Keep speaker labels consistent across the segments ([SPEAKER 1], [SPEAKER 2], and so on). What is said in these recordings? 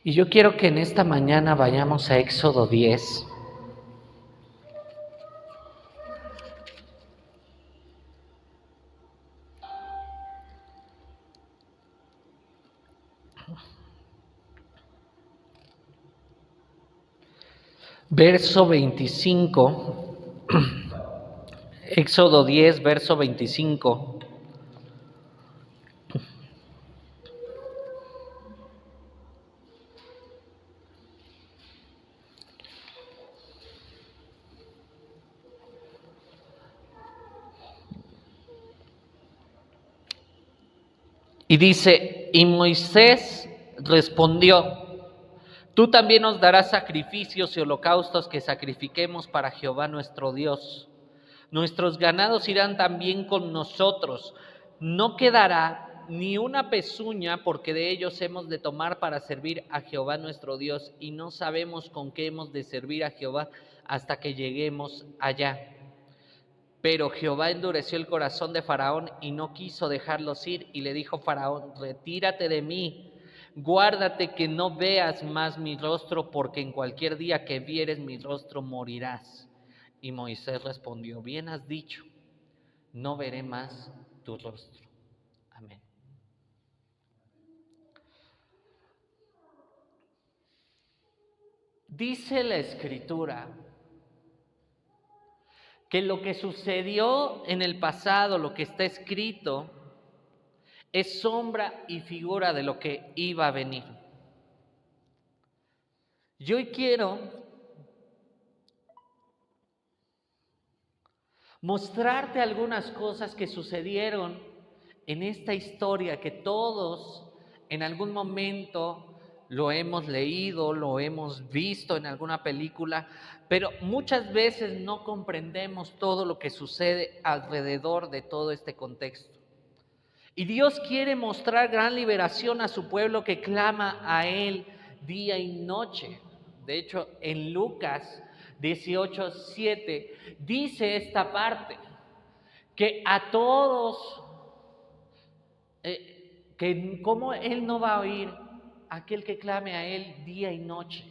[SPEAKER 1] Y yo quiero que en esta mañana vayamos a Éxodo 10. Verso 25. Éxodo 10, verso 25. Y dice, y Moisés respondió: tú también nos darás sacrificios y holocaustos que sacrifiquemos para Jehová nuestro Dios. Nuestros ganados irán también con nosotros. No quedará ni una pezuña, porque de ellos hemos de tomar para servir a Jehová nuestro Dios, y no sabemos con qué hemos de servir a Jehová hasta que lleguemos allá. Pero Jehová endureció el corazón de Faraón y no quiso dejarlos ir, y le dijo Faraón: retírate de mí, guárdate que no veas más mi rostro, porque en cualquier día que vieres mi rostro morirás. Y Moisés respondió: bien has dicho, no veré más tu rostro. Amén. Dice la Escritura que lo que sucedió en el pasado, lo que está escrito, es sombra y figura de lo que iba a venir. Yo hoy quiero mostrarte algunas cosas que sucedieron en esta historia, que todos en algún momento lo hemos leído, lo hemos visto en alguna película, pero muchas veces no comprendemos todo lo que sucede alrededor de todo este contexto. Y Dios quiere mostrar gran liberación a su pueblo que clama a Él día y noche. De hecho, en Lucas 18:7 dice esta parte, que a todos, que como Él no va a oír a aquel que clame a Él día y noche.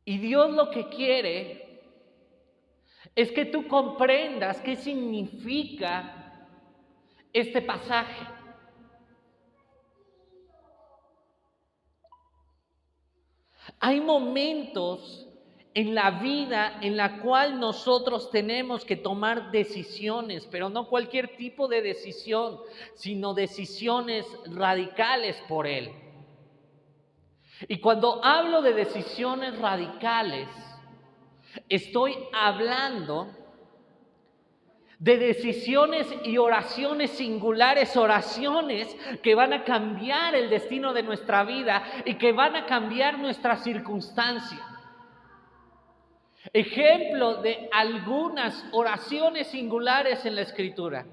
[SPEAKER 1] Y Dios lo que quiere es que tú comprendas qué significa este pasaje. Hay momentos en la vida en la cual nosotros tenemos que tomar decisiones, pero no cualquier tipo de decisión, sino decisiones radicales por Él. Y cuando hablo de decisiones radicales, estoy hablando de decisiones y oraciones singulares, oraciones que van a cambiar el destino de nuestra vida y que van a cambiar nuestra circunstancia. Ejemplo de algunas oraciones singulares en la Escritura.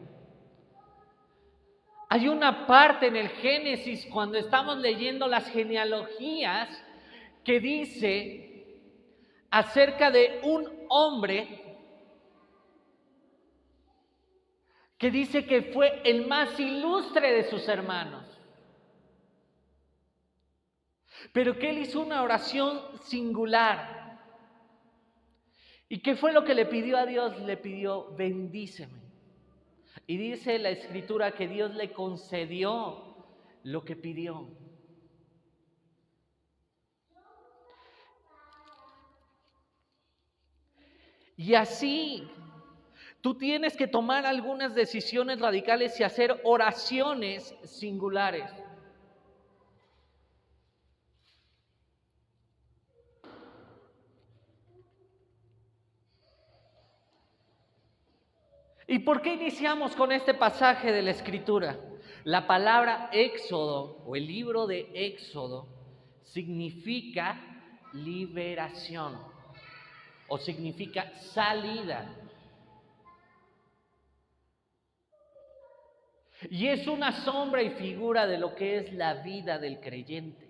[SPEAKER 1] Hay una parte en el Génesis, cuando estamos leyendo las genealogías, que dice acerca de un hombre que dice que fue el más ilustre de sus hermanos, pero que él hizo una oración singular. ¿Y qué fue lo que le pidió a Dios? Le pidió: bendíceme. Y dice la Escritura que Dios le concedió lo que pidió. Y así, tú tienes que tomar algunas decisiones radicales y hacer oraciones singulares. ¿Y por qué iniciamos con este pasaje de la Escritura? La palabra Éxodo o el libro de Éxodo significa liberación o significa salida. Y es una sombra y figura de lo que es la vida del creyente,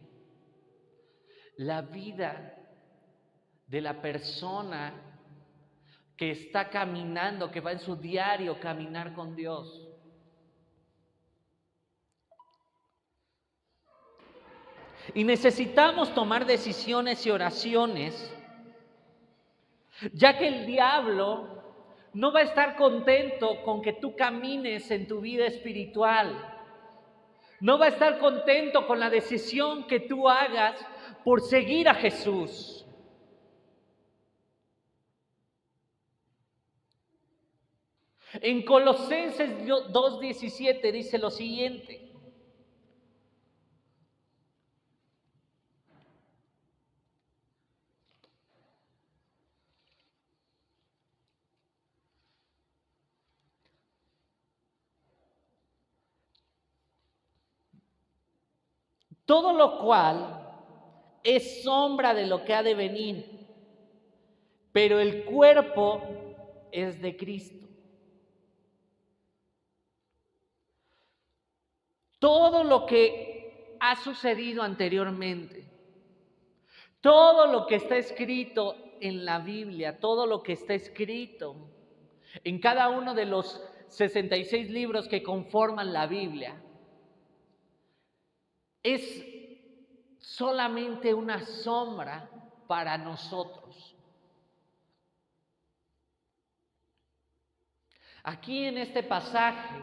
[SPEAKER 1] la vida de la persona que está caminando, que va en su diario caminar con Dios. Y necesitamos tomar decisiones y oraciones, ya que el diablo no va a estar contento con que tú camines en tu vida espiritual. No va a estar contento con la decisión que tú hagas por seguir a Jesús. En Colosenses 2:17 dice lo siguiente: todo lo cual es sombra de lo que ha de venir, pero el cuerpo es de Cristo. Todo lo que ha sucedido anteriormente, todo lo que está escrito en la Biblia, todo lo que está escrito en cada uno de los 66 libros que conforman la Biblia, es solamente una sombra para nosotros. Aquí en este pasaje,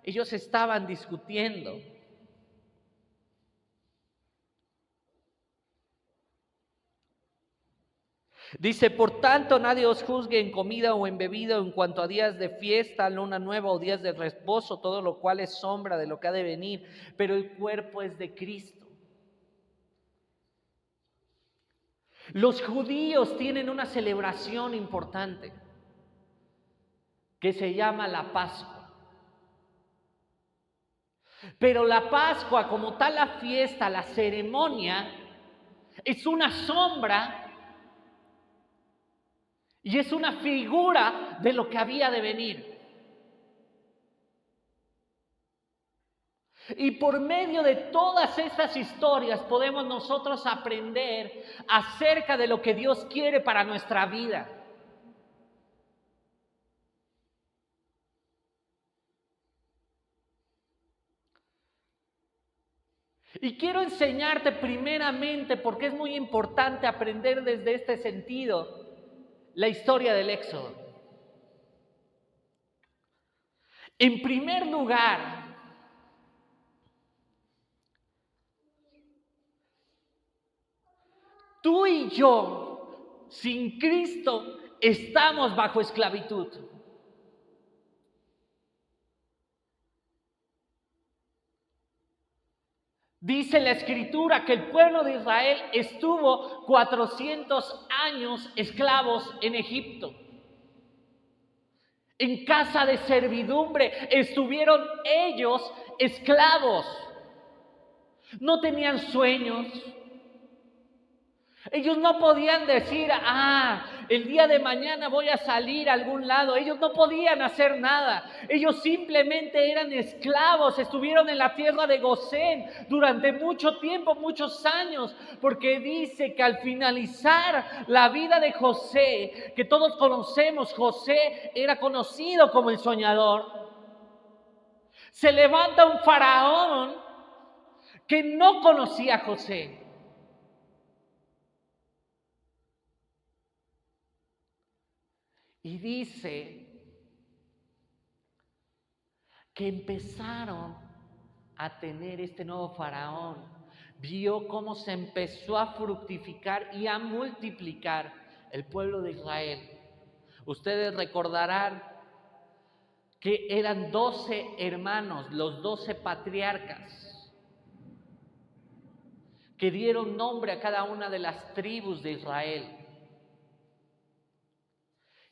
[SPEAKER 1] ellos estaban discutiendo. Dice, por tanto, nadie os juzgue en comida o en bebida o en cuanto a días de fiesta, luna nueva o días de reposo, todo lo cual es sombra de lo que ha de venir, pero el cuerpo es de Cristo. Los judíos tienen una celebración importante que se llama la Pascua. Pero la Pascua, como tal la fiesta, la ceremonia, es una sombra y es una figura de lo que había de venir. Y por medio de todas estas historias podemos nosotros aprender acerca de lo que Dios quiere para nuestra vida. Y quiero enseñarte primeramente, porque es muy importante aprender desde este sentido, la historia del Éxodo. En primer lugar, tú y yo, sin Cristo, estamos bajo esclavitud. Dice la Escritura que el pueblo de Israel estuvo 400 años esclavos en Egipto. En casa de servidumbre estuvieron ellos esclavos. No tenían sueños. Ellos no podían decir, el día de mañana voy a salir a algún lado. Ellos no podían hacer nada. Ellos simplemente eran esclavos. Estuvieron en la tierra de Gosén durante mucho tiempo, muchos años, porque dice que al finalizar la vida de José, que todos conocemos, José era conocido como el soñador. Se levanta un faraón que no conocía a José. Y dice que empezaron a tener este nuevo faraón. Vio cómo se empezó a fructificar y a multiplicar el pueblo de Israel. Ustedes recordarán que eran 12 hermanos, los 12 patriarcas, que dieron nombre a cada una de las tribus de Israel.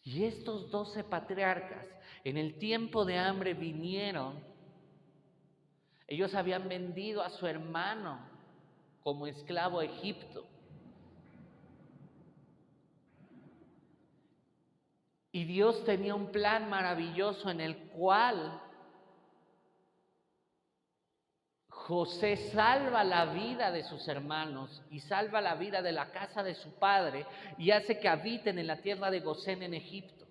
[SPEAKER 1] Y estos 12 patriarcas, en el tiempo de hambre vinieron. Ellos habían vendido a su hermano como esclavo a Egipto. Y Dios tenía un plan maravilloso en el cual José salva la vida de sus hermanos y salva la vida de la casa de su padre y hace que habiten en la tierra de Gosén en Egipto.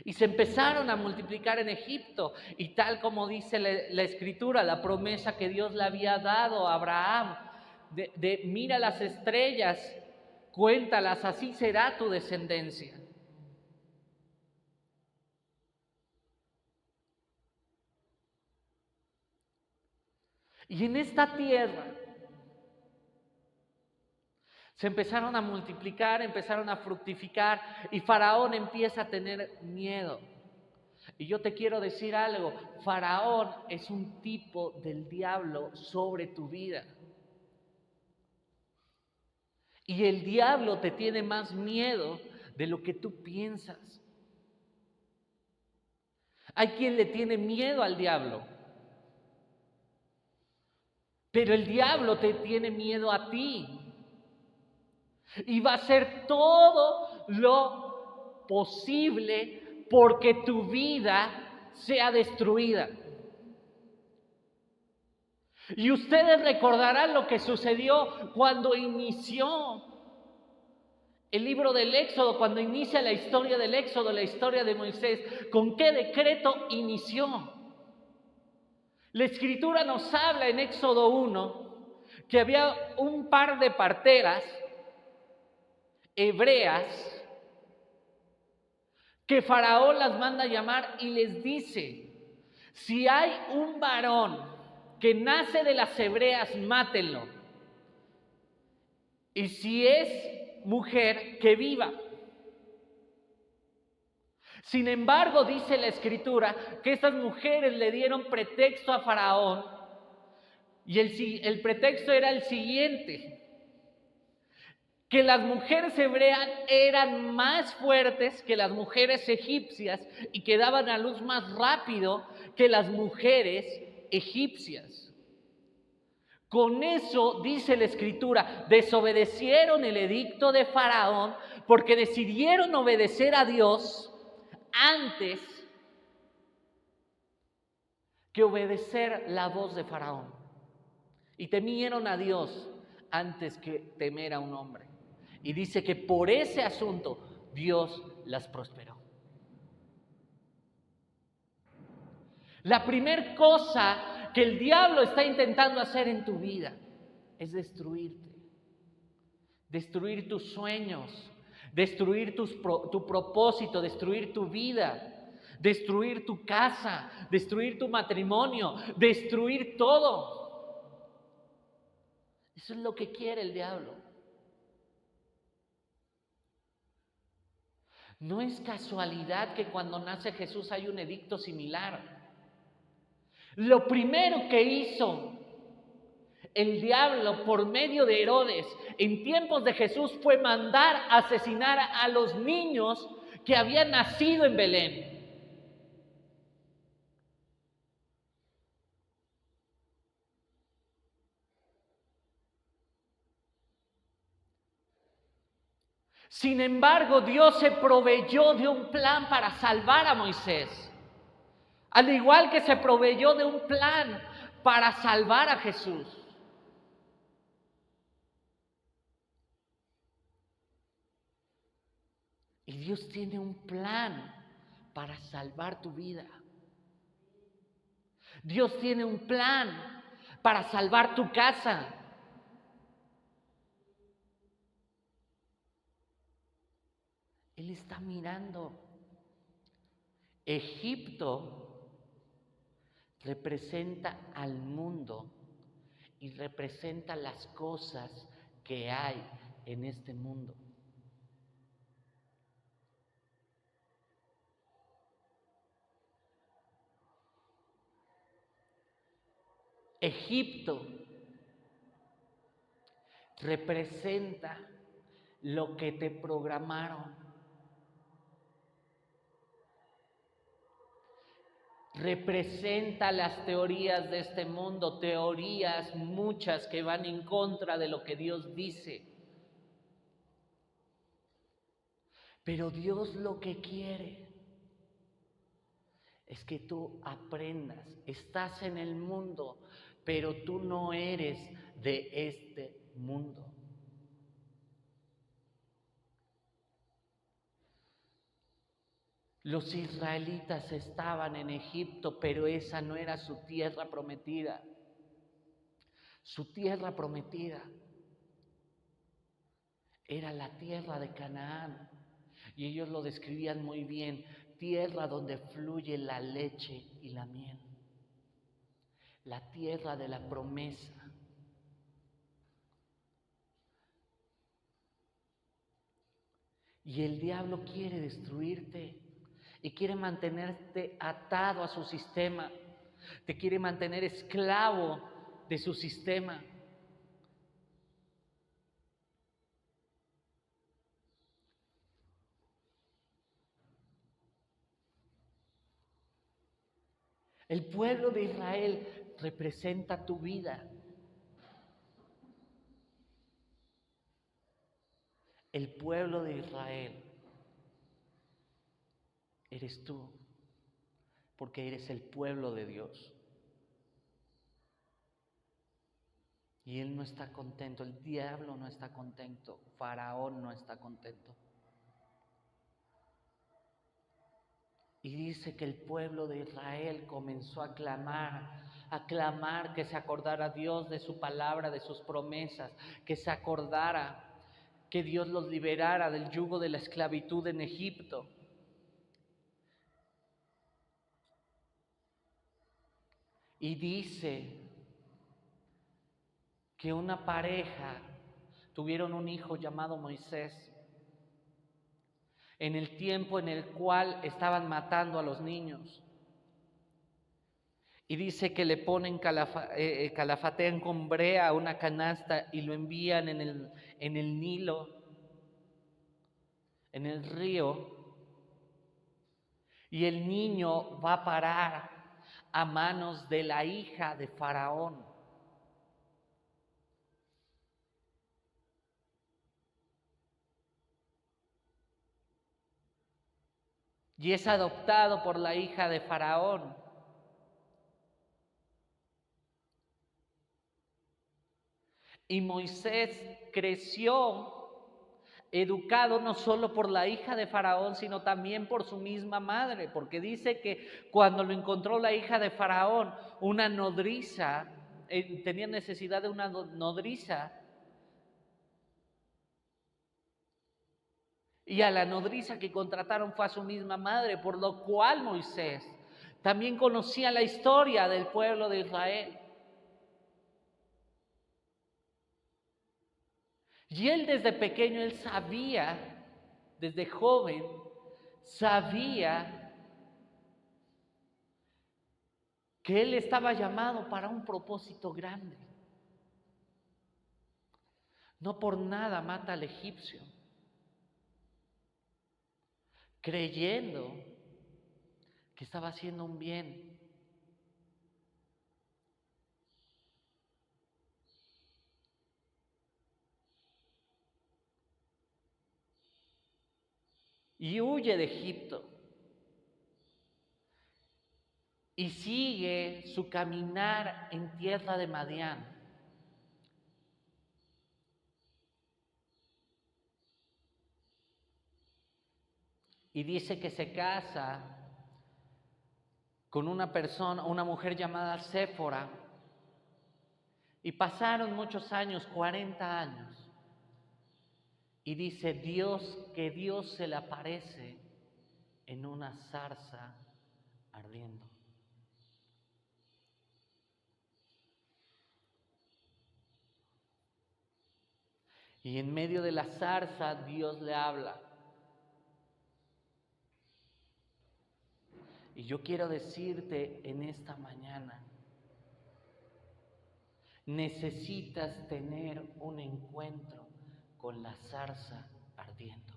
[SPEAKER 1] Y se empezaron a multiplicar en Egipto. Y tal como dice la Escritura, la promesa que Dios le había dado a Abraham, mira las estrellas, cuéntalas, así será tu descendencia. Y en esta tierra se empezaron a multiplicar, empezaron a fructificar y Faraón empieza a tener miedo. Y yo te quiero decir algo, Faraón es un tipo del diablo sobre tu vida. Y el diablo te tiene más miedo de lo que tú piensas. Hay quien le tiene miedo al diablo, pero el diablo te tiene miedo a ti. Y va a hacer todo lo posible porque tu vida sea destruida. Y ustedes recordarán lo que sucedió cuando inició el libro del Éxodo, cuando inicia la historia del Éxodo, la historia de Moisés. ¿Con qué decreto inició? La Escritura nos habla en Éxodo 1 que había un par de parteras hebreas que Faraón las manda a llamar y les dice: si hay un varón que nace de las hebreas, mátenlo. Y si es mujer, que viva. Sin embargo, dice la Escritura que estas mujeres le dieron pretexto a Faraón y el pretexto era el siguiente: que las mujeres hebreas eran más fuertes que las mujeres egipcias y que daban a luz más rápido que las mujeres egipcias. Con eso, dice la Escritura, desobedecieron el edicto de Faraón porque decidieron obedecer a Dios antes que obedecer la voz de Faraón. Y temieron a Dios antes que temer a un hombre. Y dice que por ese asunto Dios las prosperó. La primera cosa que el diablo está intentando hacer en tu vida es destruirte. Destruir tus sueños, destruir tu propósito, destruir tu vida, destruir tu casa, destruir tu matrimonio, destruir todo. Eso es lo que quiere el diablo. No es casualidad que cuando nace Jesús hay un edicto similar. Lo primero que hizo el diablo por medio de Herodes en tiempos de Jesús fue mandar a asesinar a los niños que habían nacido en Belén. Sin embargo, Dios se proveyó de un plan para salvar a Moisés, al igual que se proveyó de un plan para salvar a Jesús. Y Dios tiene un plan para salvar tu vida. Dios tiene un plan para salvar tu casa. Él está mirando. Egipto representa al mundo y representa las cosas que hay en este mundo. Egipto representa lo que te programaron. Representa las teorías de este mundo, teorías muchas que van en contra de lo que Dios dice. Pero Dios lo que quiere es que tú aprendas. Estás en el mundo, pero tú no eres de este mundo. Los israelitas estaban en Egipto, pero esa no era su tierra prometida. Su tierra prometida era la tierra de Canaán. Y ellos lo describían muy bien: tierra donde fluye la leche y la miel. La tierra de la promesa. Y el diablo quiere destruirte y quiere mantenerte atado a su sistema. Te quiere mantener esclavo de su sistema. El pueblo de Israel representa tu vida. El pueblo de Israel eres tú, porque eres el pueblo de Dios. Y Él no está contento, el diablo no está contento, Faraón no está contento. Y dice que el pueblo de Israel comenzó a clamar que se acordara Dios de su palabra, de sus promesas, que se acordara que Dios los liberara del yugo de la esclavitud en Egipto. Y dice que una pareja tuvieron un hijo llamado Moisés, en el tiempo en el cual estaban matando a los niños. Y dice que le ponen, calafatean con brea una canasta y lo envían en el Nilo, en el río. Y el niño va a parar a manos de la hija de Faraón. Y es adoptado por la hija de Faraón. Y Moisés creció educado no solo por la hija de Faraón, sino también por su misma madre, porque dice que cuando lo encontró la hija de Faraón, una nodriza, tenía necesidad de una nodriza, y a la nodriza que contrataron fue a su misma madre, por lo cual Moisés también conocía la historia del pueblo de Israel. Y él desde pequeño, él sabía, desde joven, sabía que él estaba llamado para un propósito grande. No por nada mata al egipcio, creyendo que estaba haciendo un bien. Y huye de Egipto. Y sigue su caminar en tierra de Madián. Y dice que se casa con una persona, una mujer llamada Séfora. Y pasaron muchos años, 40 años. Y dice que Dios se le aparece en una zarza ardiendo. Y en medio de la zarza Dios le habla. Y yo quiero decirte en esta mañana, necesitas tener un encuentro con la zarza ardiendo.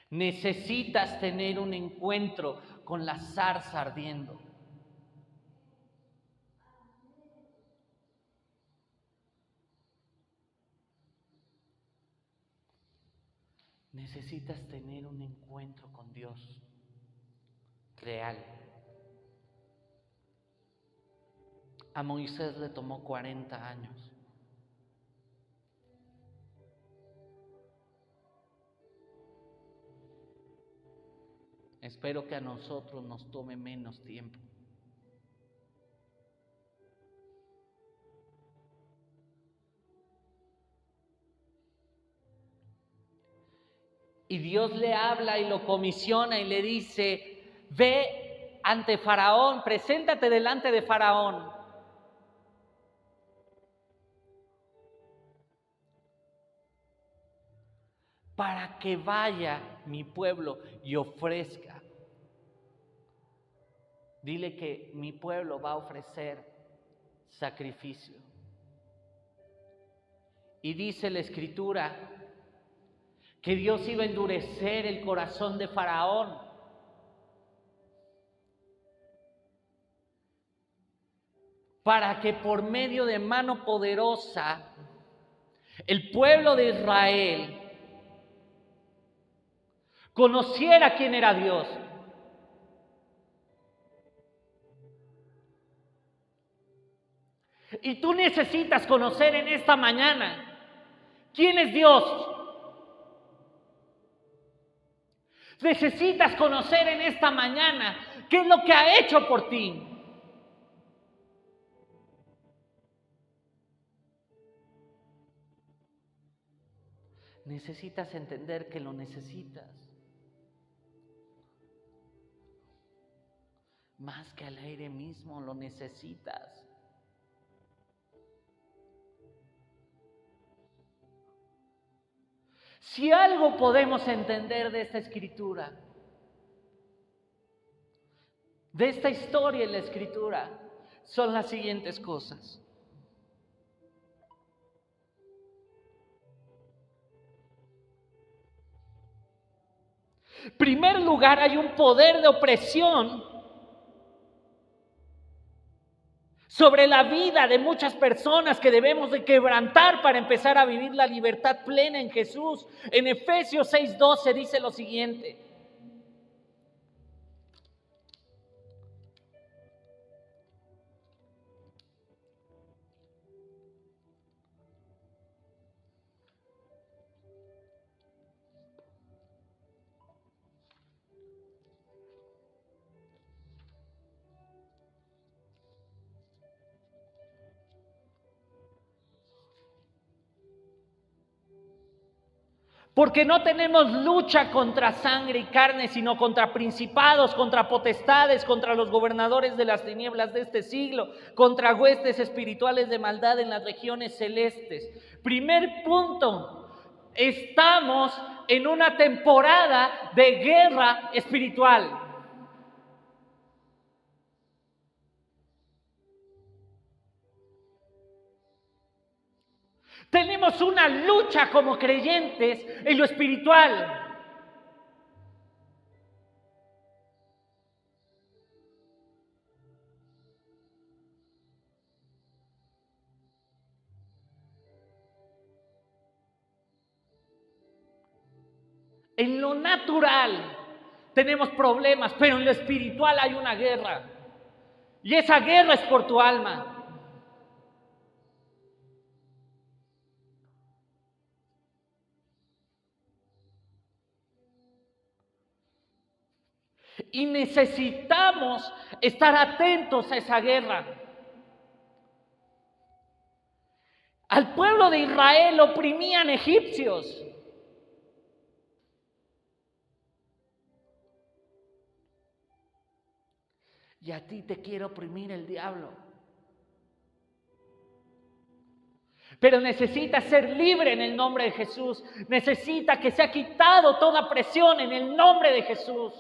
[SPEAKER 1] Necesitas tener un encuentro con la zarza ardiendo. Necesitas tener un encuentro con Dios real. A Moisés le tomó 40 años. Espero que a nosotros nos tome menos tiempo. Y Dios le habla y lo comisiona y le dice: ve ante Faraón, preséntate delante de Faraón. Para que vaya mi pueblo y ofrezca. Dile que mi pueblo va a ofrecer sacrificio. Y dice la Escritura que Dios iba a endurecer el corazón de Faraón para que por medio de mano poderosa el pueblo de Israel conociera quién era Dios. Y tú necesitas conocer en esta mañana quién es Dios. Necesitas conocer en esta mañana qué es lo que ha hecho por ti. Necesitas entender que lo necesitas. Más que al aire mismo lo necesitas. Si algo podemos entender de esta escritura, de esta historia en la escritura, son las siguientes cosas. En primer lugar, hay un poder de opresión sobre la vida de muchas personas que debemos de quebrantar para empezar a vivir la libertad plena en Jesús. En Efesios 6:12 dice lo siguiente: porque no tenemos lucha contra sangre y carne, sino contra principados, contra potestades, contra los gobernadores de las tinieblas de este siglo, contra huestes espirituales de maldad en las regiones celestes. Primer punto, estamos en una temporada de guerra espiritual. Tenemos una lucha como creyentes en lo espiritual. En lo natural tenemos problemas, pero en lo espiritual hay una guerra. Y esa guerra es por tu alma. Y necesitamos estar atentos a esa guerra. Al pueblo de Israel oprimían egipcios. Y a ti te quiere oprimir el diablo. Pero necesita ser libre en el nombre de Jesús. Necesita que sea quitado toda presión en el nombre de Jesús.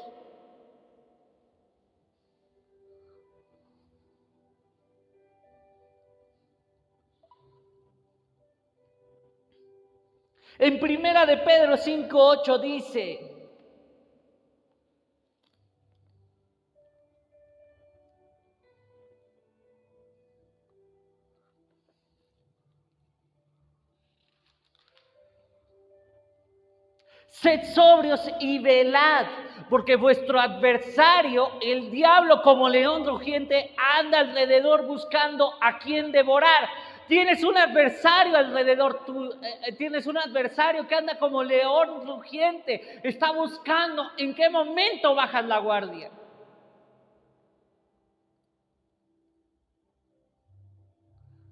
[SPEAKER 1] En Primera de Pedro 5:8 dice: sed sobrios y velad, porque vuestro adversario, el diablo, como león rugiente, anda alrededor buscando a quien devorar. Tienes un adversario alrededor, tienes un adversario que anda como león rugiente, está buscando en qué momento bajas la guardia.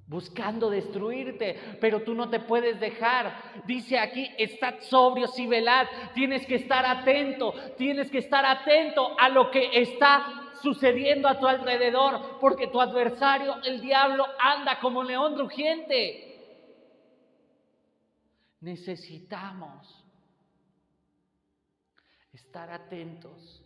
[SPEAKER 1] Buscando destruirte, pero tú no te puedes dejar. Dice aquí, estad sobrios y velad. Tienes que estar atento a lo que está sucediendo a tu alrededor, porque tu adversario, el diablo, anda como león rugiente. Necesitamos estar atentos.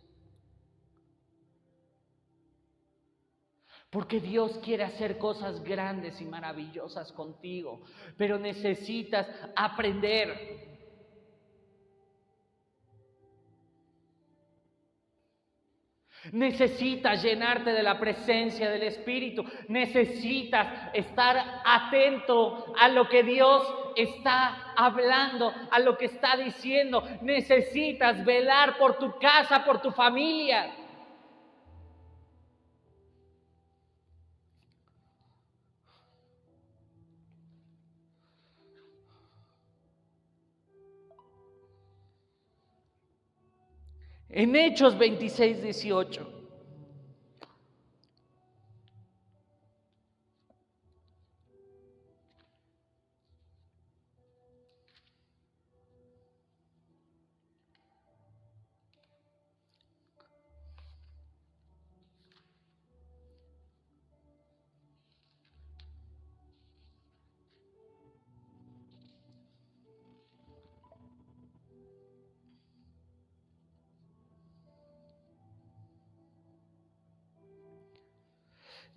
[SPEAKER 1] Porque Dios quiere hacer cosas grandes y maravillosas contigo, pero necesitas aprender. Necesitas llenarte de la presencia del Espíritu. Necesitas estar atento a lo que Dios está hablando, a lo que está diciendo. Necesitas velar por tu casa, por tu familia. En Hechos 26:18.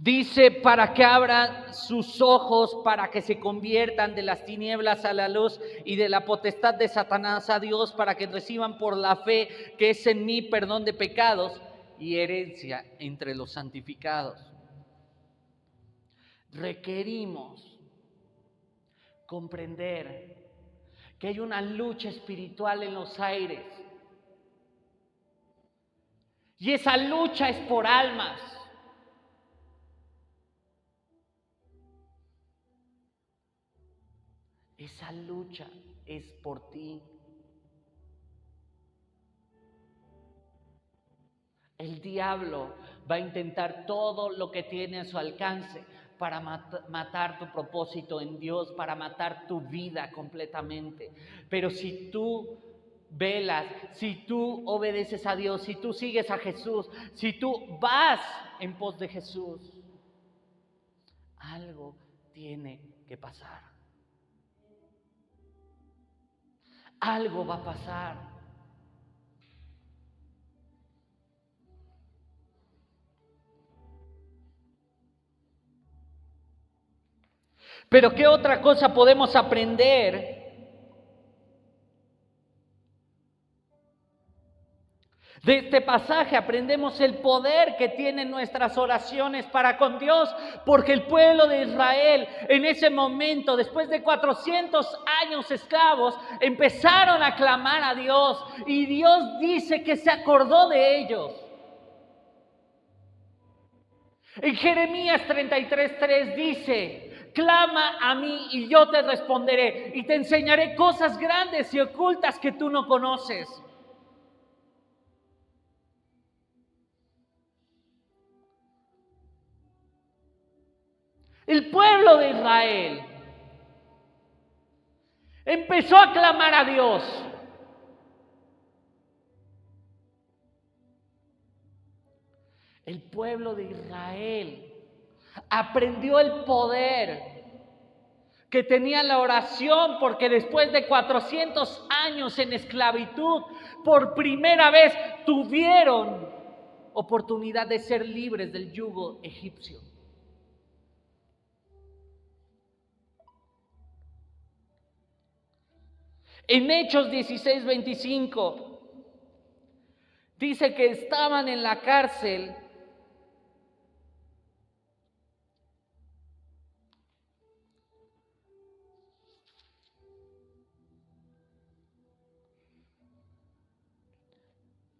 [SPEAKER 1] Dice, para que abran sus ojos, para que se conviertan de las tinieblas a la luz y de la potestad de Satanás a Dios, para que reciban por la fe que es en mí perdón de pecados y herencia entre los santificados. Requerimos comprender que hay una lucha espiritual en los aires. Y esa lucha es por almas. Esa lucha es por ti. El diablo va a intentar todo lo que tiene a su alcance para matar tu propósito en Dios, para matar tu vida completamente. Pero si tú velas, si tú obedeces a Dios, si tú sigues a Jesús, si tú vas en pos de Jesús, algo tiene que pasar. Algo va a pasar. Pero ¿qué otra cosa podemos aprender? De este pasaje aprendemos el poder que tienen nuestras oraciones para con Dios, porque el pueblo de Israel en ese momento, después de 400 años esclavos, empezaron a clamar a Dios y Dios dice que se acordó de ellos. En Jeremías 33:3 dice, clama a mí y yo te responderé y te enseñaré cosas grandes y ocultas que tú no conoces. El pueblo de Israel empezó a clamar a Dios. El pueblo de Israel aprendió el poder que tenía la oración, porque después de 400 años en esclavitud, por primera vez tuvieron oportunidad de ser libres del yugo egipcio. En Hechos 16:25 dice que estaban en la cárcel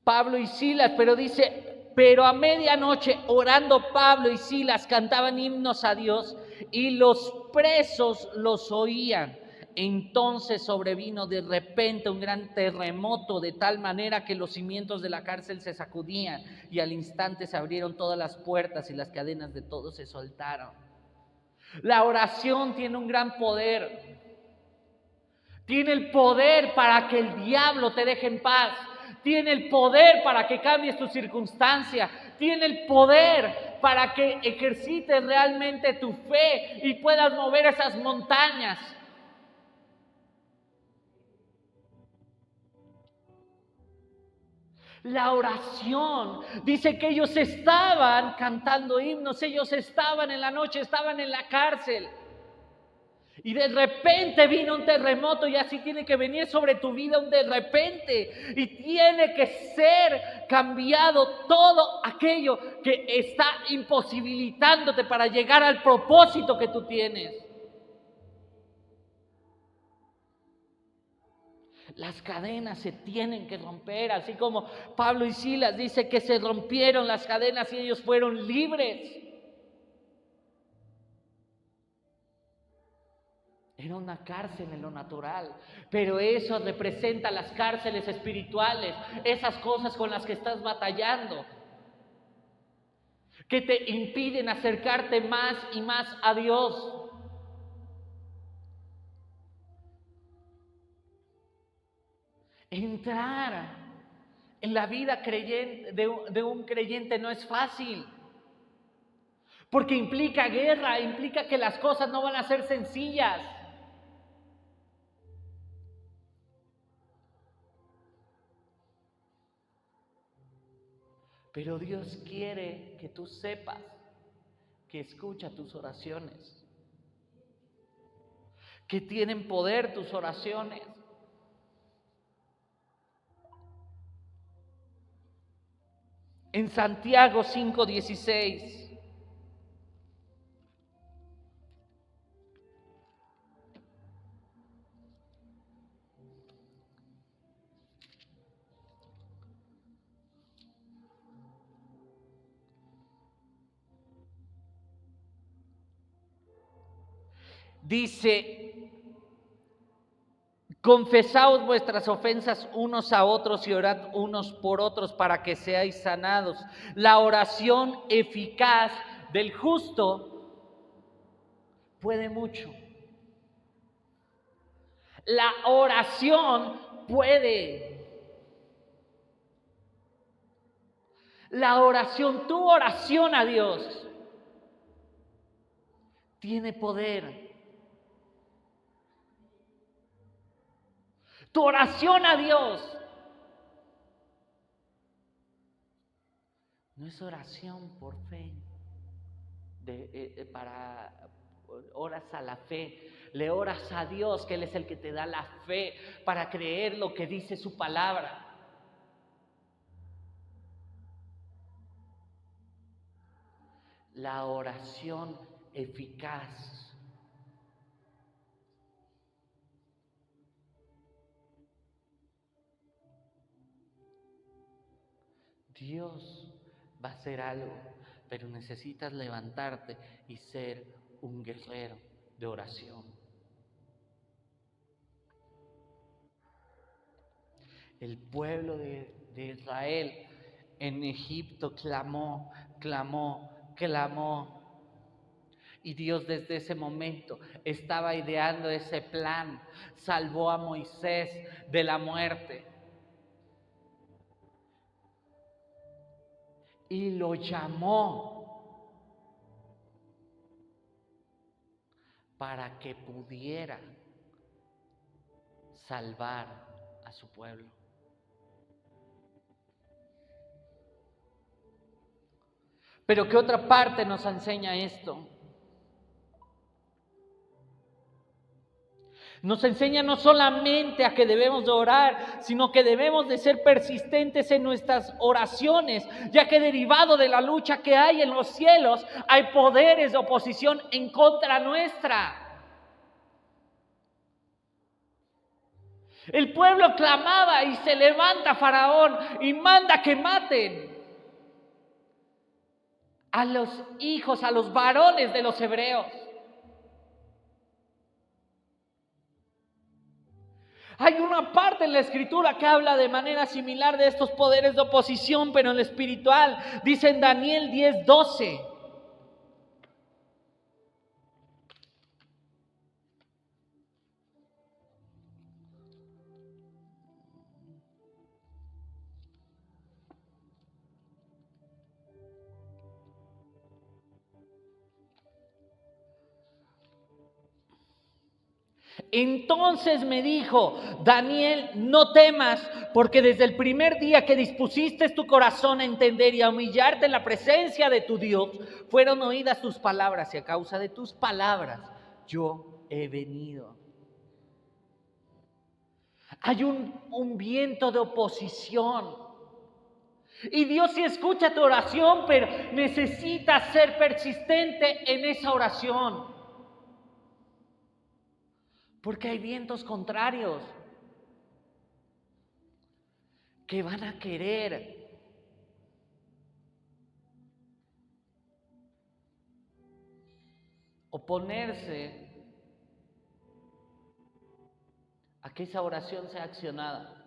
[SPEAKER 1] Pablo y Silas, pero dice, Pero a medianoche, orando Pablo y Silas, cantaban himnos a Dios y los presos los oían. Entonces sobrevino de repente un gran terremoto, de tal manera que los cimientos de la cárcel se sacudían y al instante se abrieron todas las puertas y las cadenas de todos se soltaron. La oración tiene un gran poder. Tiene el poder para que el diablo te deje en paz. Tiene el poder para que cambies tu circunstancia. Tiene el poder para que ejercites realmente tu fe y puedas mover esas montañas. La oración, dice que ellos estaban cantando himnos, ellos estaban en la noche, estaban en la cárcel. Y de repente vino un terremoto y así tiene que venir sobre tu vida un de repente. Y tiene que ser cambiado todo aquello que está imposibilitándote para llegar al propósito que tú tienes. Las cadenas se tienen que romper, así como Pablo y Silas dice que se rompieron las cadenas y ellos fueron libres. Era una cárcel en lo natural, pero eso representa las cárceles espirituales, esas cosas con las que estás batallando, que te impiden acercarte más y más a Dios. Entrar en la vida creyente, de un creyente no es fácil, porque implica guerra, implica que las cosas no van a ser sencillas. Pero Dios quiere que tú sepas que escucha tus oraciones, que tienen poder tus oraciones. En Santiago 5:16 dice: confesaos vuestras ofensas unos a otros y orad unos por otros para que seáis sanados. La oración eficaz del justo puede mucho. La oración puede. La oración, tu oración a Dios, tiene poder. Tu oración a Dios no es oración por fe, para oras a la fe. Le oras a Dios, que Él es el que te da la fe para creer lo que dice su palabra. La oración eficaz. Dios va a hacer algo, pero necesitas levantarte y ser un guerrero de oración. El pueblo de Israel en Egipto clamó, clamó, clamó. Y Dios desde ese momento estaba ideando ese plan. Salvó a Moisés de la muerte. Y lo llamó para que pudiera salvar a su pueblo. Pero ¿qué otra parte nos enseña esto? Nos enseña no solamente a que debemos de orar, sino que debemos de ser persistentes en nuestras oraciones, ya que derivado de la lucha que hay en los cielos, hay poderes de oposición en contra nuestra. El pueblo clamaba y se levanta Faraón y manda que maten. a los hijos, a los varones de los hebreos. Hay una parte en la Escritura que habla de manera similar de estos poderes de oposición, pero en lo espiritual. Dice en Daniel 10:12. Entonces me dijo: Daniel, no temas, porque desde el primer día que dispusiste tu corazón a entender y a humillarte en la presencia de tu Dios, fueron oídas tus palabras, y a causa de tus palabras yo he venido. Hay un viento de oposición. Y Dios sí escucha tu oración, pero necesitas ser persistente en esa oración. Porque hay vientos contrarios que van a querer oponerse a que esa oración sea accionada.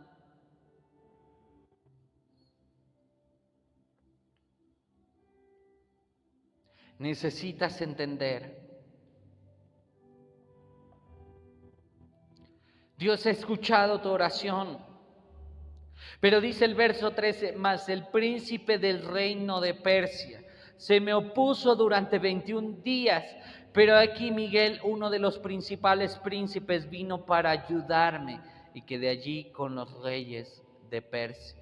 [SPEAKER 1] Necesitas entender. Dios ha escuchado tu oración. Pero dice el verso 13, mas el príncipe del reino de Persia se me opuso durante 21 días, pero aquí Miguel, uno de los principales príncipes, vino para ayudarme, y quedé allí con los reyes de Persia.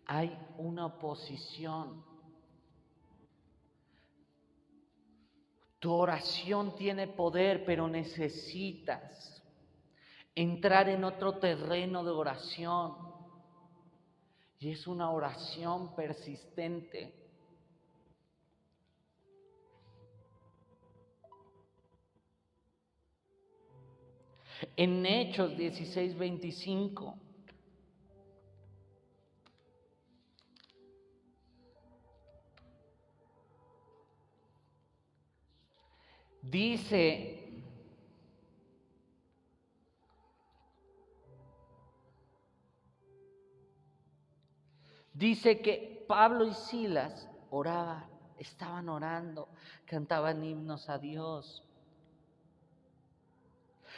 [SPEAKER 1] Hay una oposición. Tu oración tiene poder, pero necesitas entrar en otro terreno de oración. Y es una oración persistente. En Hechos 16:25 dice que Pablo y Silas estaban orando, cantaban himnos a Dios.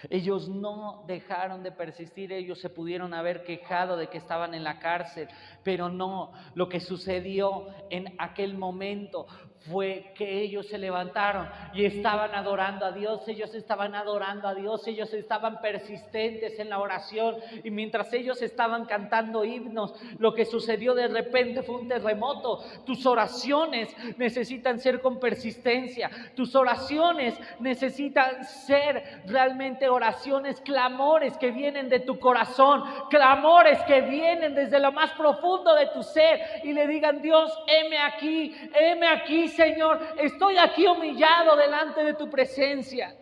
[SPEAKER 1] Ellos no dejaron de persistir, ellos se pudieron haber quejado de que estaban en la cárcel, pero no, lo que sucedió en aquel momento fue que ellos se levantaron y estaban adorando a Dios, ellos estaban adorando a Dios, ellos estaban persistentes en la oración, y mientras ellos estaban cantando himnos, lo que sucedió de repente fue un terremoto. Tus oraciones necesitan ser con persistencia, tus oraciones necesitan ser realmente oraciones, clamores que vienen de tu corazón, clamores que vienen desde lo más profundo de tu ser, y le digan: Dios, heme aquí, Señor, estoy aquí humillado delante de tu presencia.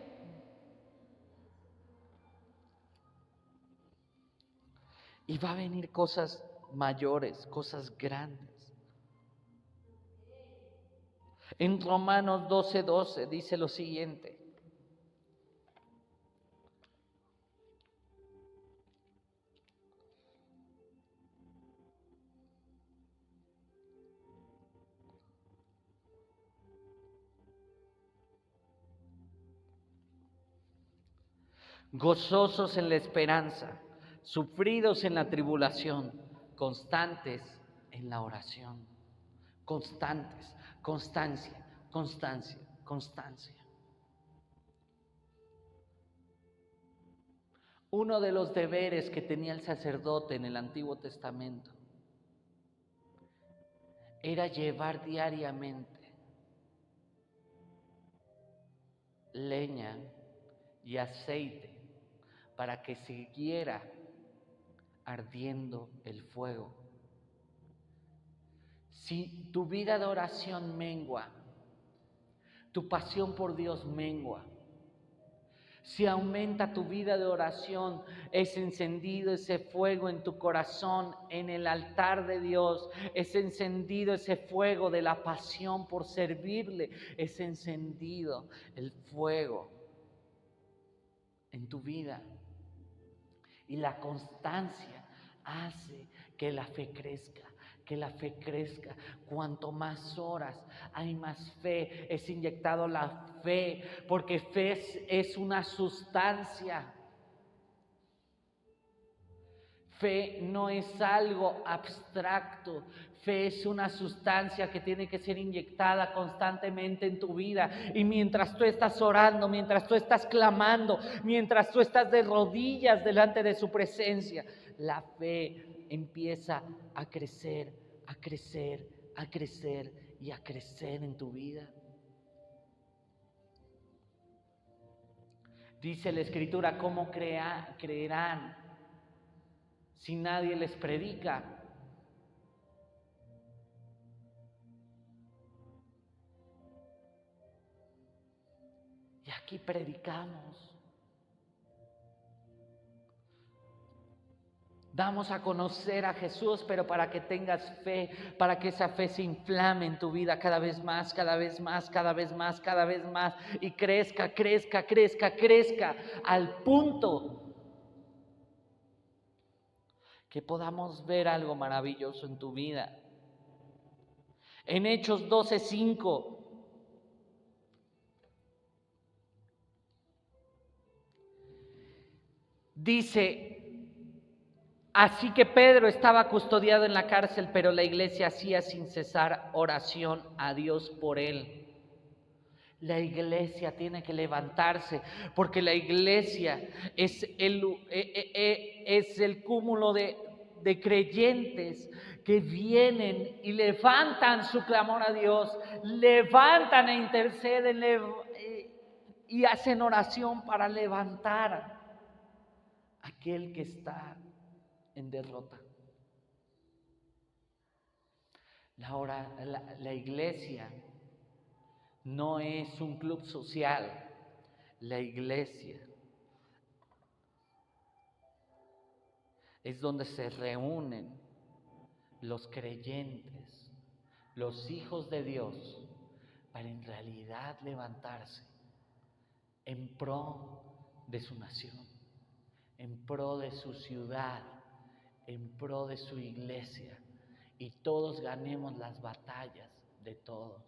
[SPEAKER 1] Y va a venir cosas mayores, cosas grandes. En Romanos 12:12 dice lo siguiente: gozosos en la esperanza, sufridos en la tribulación, constantes en la oración. Constantes, constancia, constancia, constancia. Uno de los deberes que tenía el sacerdote en el Antiguo Testamento era llevar diariamente leña y aceite para que siguiera ardiendo el fuego. Si tu vida de oración mengua, tu pasión por Dios mengua, Si aumenta tu vida de oración, es encendido ese fuego en tu corazón, en el altar de Dios, es encendido ese fuego de la pasión por servirle, es encendido el fuego en tu vida. Y la constancia hace que la fe crezca, que la fe crezca. Cuanto más horas hay más fe, es inyectado la fe, porque fe es una sustancia. Fe no es algo abstracto, fe es una sustancia que tiene que ser inyectada constantemente en tu vida. Y mientras tú estás orando, mientras tú estás clamando, mientras tú estás de rodillas delante de su presencia, la fe empieza a crecer, a crecer, a crecer y a crecer en tu vida. Dice la Escritura, ¿cómo creerán si nadie les predica? Y aquí predicamos. Damos a conocer a Jesús, pero para que tengas fe, para que esa fe se inflame en tu vida cada vez más, cada vez más, cada vez más, cada vez más, y crezca, crezca, crezca, crezca, al punto que podamos ver algo maravilloso en tu vida. En Hechos 12:5 dice: así que Pedro estaba custodiado en la cárcel, pero la iglesia hacía sin cesar oración a Dios por él. La iglesia tiene que levantarse, porque la iglesia es el cúmulo de creyentes que vienen y levantan su clamor a Dios, levantan e interceden y hacen oración para levantar a aquel que está en derrota. La iglesia no es un club social. La iglesia es donde se reúnen los creyentes, los hijos de Dios, para en realidad levantarse en pro de su nación, en pro de su ciudad, en pro de su iglesia, y todos ganemos las batallas de todos.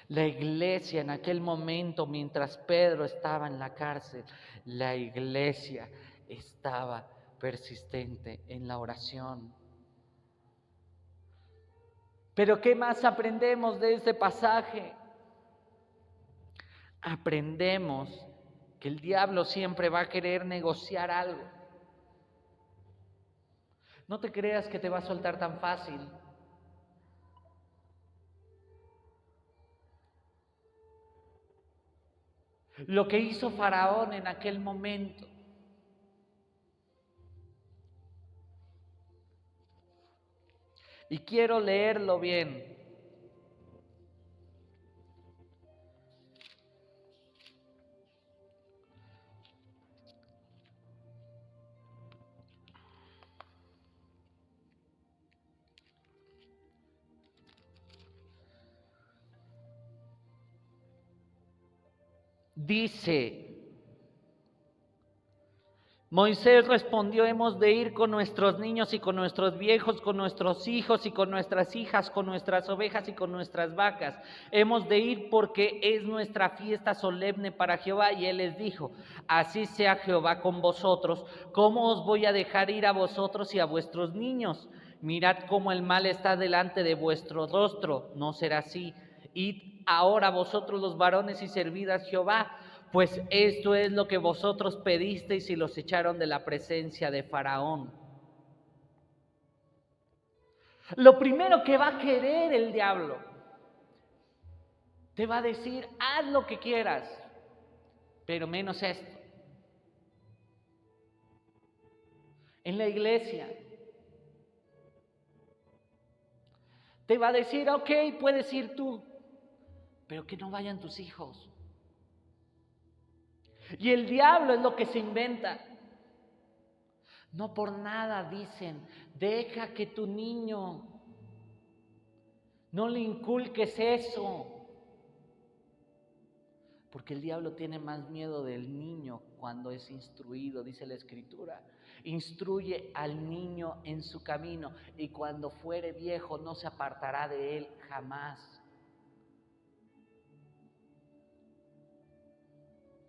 [SPEAKER 1] La iglesia en aquel momento, mientras Pedro estaba en la cárcel, la iglesia estaba persistente en la oración. Pero ¿qué más aprendemos de este pasaje? Aprendemos que el diablo siempre va a querer negociar algo. No te creas que te va a soltar tan fácil. Lo que hizo Faraón en aquel momento. Y quiero leerlo bien. Dice: Moisés respondió: hemos de ir con nuestros niños y con nuestros viejos, con nuestros hijos y con nuestras hijas, con nuestras ovejas y con nuestras vacas. Hemos de ir porque es nuestra fiesta solemne para Jehová. Y él les dijo: así sea Jehová con vosotros, ¿cómo os voy a dejar ir a vosotros y a vuestros niños? Mirad cómo el mal está delante de vuestro rostro, no será así. Id ahora vosotros los varones y servid a Jehová, pues esto es lo que vosotros pedisteis y los echaron de la presencia de Faraón. Lo primero que va a querer el diablo, te va a decir: haz lo que quieras, pero menos esto. en la iglesia. Te va a decir, ok, puedes ir tú, pero que no vayan tus hijos. Y el diablo es lo que se inventa. No por nada dicen, deja que tu niño, no le inculques eso. Porque el diablo tiene más miedo del niño cuando es instruido, dice la Escritura. Instruye al niño en su camino y cuando fuere viejo no se apartará de él jamás.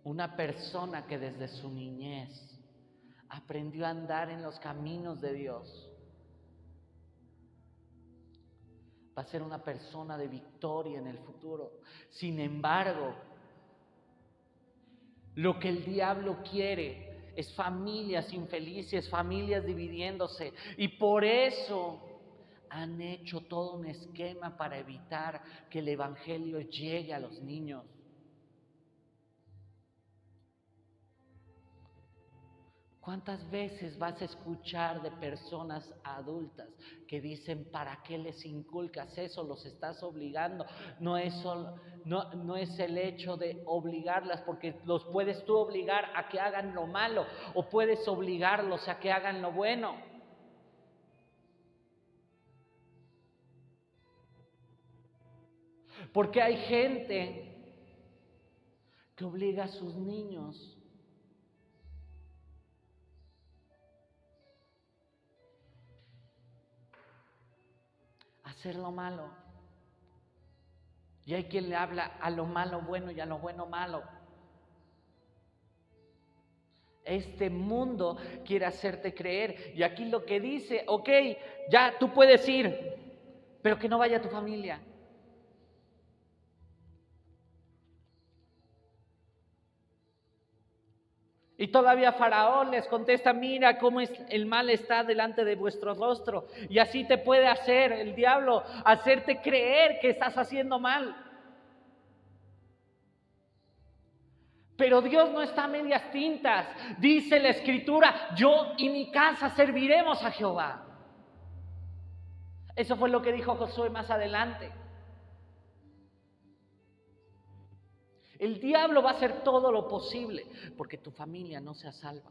[SPEAKER 1] Una persona que desde su niñez aprendió a andar en los caminos de Dios va a ser una persona de victoria en el futuro. Sin embargo, lo que el diablo quiere es familias infelices, familias dividiéndose. Y por eso han hecho todo un esquema para evitar que el evangelio llegue a los niños. ¿Cuántas veces vas a escuchar de personas adultas que dicen, ¿para qué les inculcas eso? Los estás obligando. No es el hecho de obligarlas, porque los puedes tú obligar a que hagan lo malo o puedes obligarlos a que hagan lo bueno. Porque hay gente que obliga a sus niños a hacer lo malo. Y hay quien le habla a lo malo bueno y a lo bueno malo. Este mundo quiere hacerte creer. Y aquí lo que dice, ok, ya tú puedes ir, pero que no vaya tu familia. Y todavía Faraón les contesta, mira cómo el mal está delante de vuestro rostro. Y así te puede hacer el diablo, hacerte creer que estás haciendo mal. Pero Dios no está a medias tintas. Dice la Escritura, yo y mi casa serviremos a Jehová. Eso fue lo que dijo Josué más adelante. El diablo va a hacer todo lo posible porque tu familia no sea salva.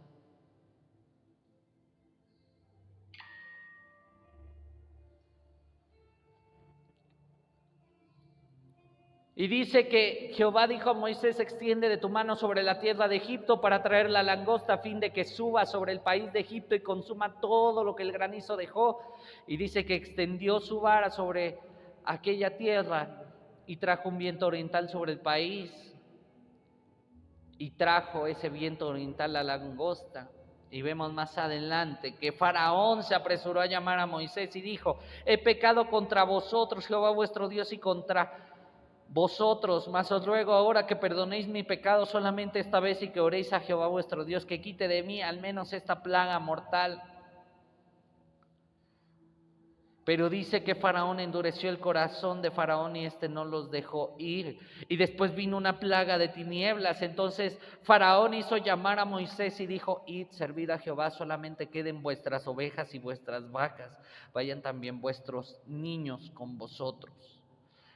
[SPEAKER 1] Y dice que Jehová dijo a Moisés, extiende de tu mano sobre la tierra de Egipto para traer la langosta a fin de que suba sobre el país de Egipto y consuma todo lo que el granizo dejó. Y dice que extendió su vara sobre aquella tierra y trajo un viento oriental sobre el país y trajo ese viento oriental la langosta. Y vemos más adelante que Faraón se apresuró a llamar a Moisés y dijo, he pecado contra vosotros, Jehová vuestro Dios, y contra vosotros, mas os ruego ahora que perdonéis mi pecado solamente esta vez y que oréis a Jehová vuestro Dios, que quite de mí al menos esta plaga mortal. Pero dice que Faraón endureció el corazón de Faraón y éste no los dejó ir. Y después vino una plaga de tinieblas. Entonces Faraón hizo llamar a Moisés y dijo, id, servid a Jehová, solamente queden vuestras ovejas y vuestras vacas. Vayan también vuestros niños con vosotros.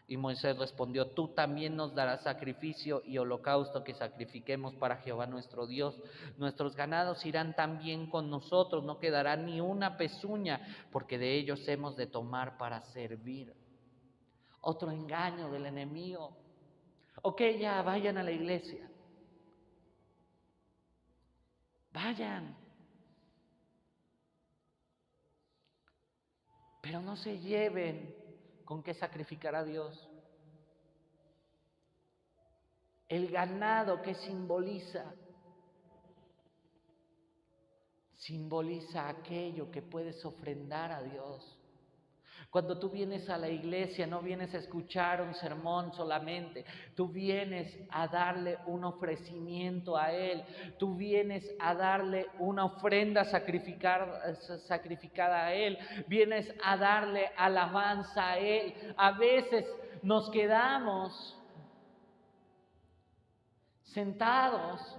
[SPEAKER 1] Y Moisés respondió, tú también nos darás sacrificio y holocausto que sacrifiquemos para Jehová nuestro Dios. Nuestros ganados irán también con nosotros, no quedará ni una pezuña, porque de ellos hemos de tomar para servir. Otro engaño del enemigo. Ok, ya vayan a la iglesia. Vayan. Pero no se lleven con qué sacrificar a Dios. El ganado que simboliza aquello que puedes ofrendar a Dios. Cuando tú vienes a la iglesia, no vienes a escuchar un sermón solamente, tú vienes a darle un ofrecimiento a Él, tú vienes a darle una ofrenda sacrificada a Él, vienes a darle alabanza a Él. A veces nos quedamos sentados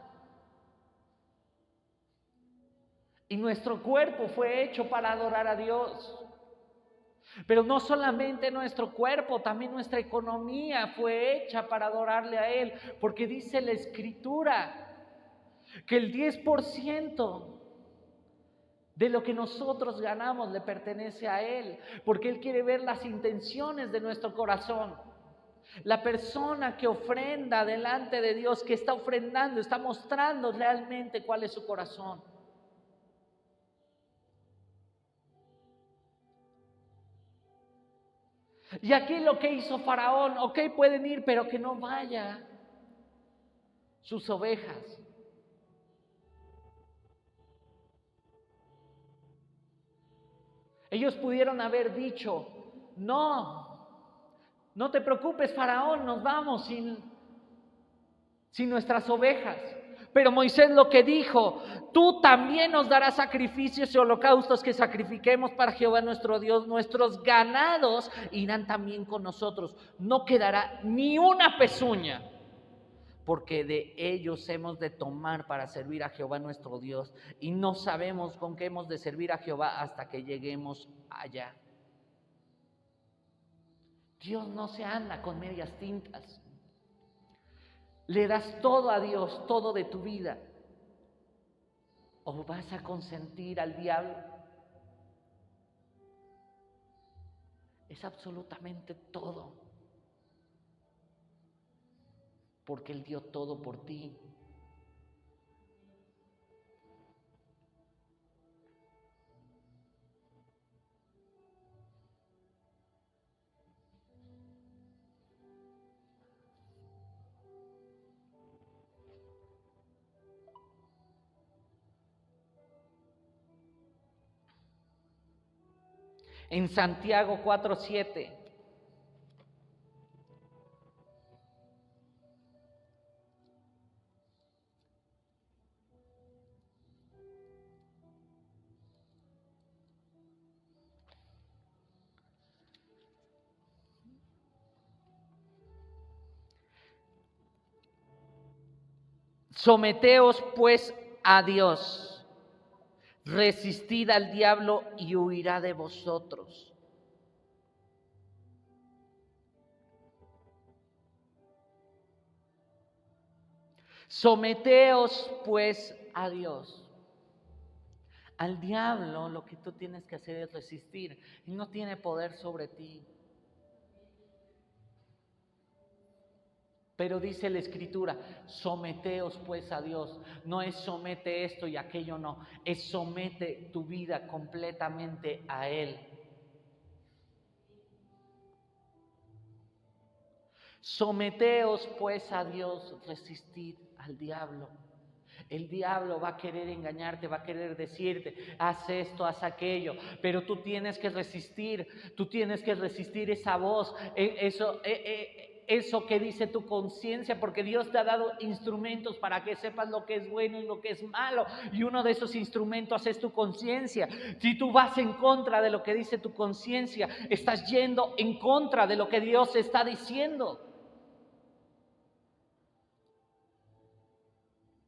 [SPEAKER 1] Y nuestro cuerpo fue hecho para adorar a Dios. Pero no solamente nuestro cuerpo, también nuestra economía fue hecha para adorarle a Él. Porque dice la Escritura que el 10% de lo que nosotros ganamos le pertenece a Él. Porque Él quiere ver las intenciones de nuestro corazón. La persona que ofrenda delante de Dios, que está ofrendando, está mostrando realmente cuál es su corazón. Y aquí lo que hizo Faraón, ok, pueden ir, pero que no vaya sus ovejas. Ellos pudieron haber dicho, no te preocupes, Faraón, nos vamos sin nuestras ovejas. Pero Moisés lo que dijo, tú también nos darás sacrificios y holocaustos que sacrifiquemos para Jehová nuestro Dios. Nuestros ganados irán también con nosotros. No quedará ni una pezuña, porque de ellos hemos de tomar para servir a Jehová nuestro Dios. Y no sabemos con qué hemos de servir a Jehová hasta que lleguemos allá. Dios no se anda con medias tintas. ¿Le das todo a Dios, todo de tu vida? ¿O vas a consentir al diablo? Es absolutamente todo. Porque Él dio todo por ti. En Santiago 4:7. Someteos pues a Dios, resistid al diablo y huirá de vosotros. Someteos pues a Dios. Al diablo lo que tú tienes que hacer es resistir. Y no tiene poder sobre ti. Pero dice la Escritura, someteos pues a Dios. No es somete esto y aquello, no. Es somete tu vida completamente a Él. Someteos pues a Dios, resistid al diablo. El diablo va a querer engañarte, va a querer decirte, haz esto, haz aquello, pero tú tienes que resistir esa voz, eso que dice tu conciencia, porque Dios te ha dado instrumentos para que sepas lo que es bueno y lo que es malo, y uno de esos instrumentos es tu conciencia. Si tú vas en contra de lo que dice tu conciencia, estás yendo en contra de lo que Dios está diciendo.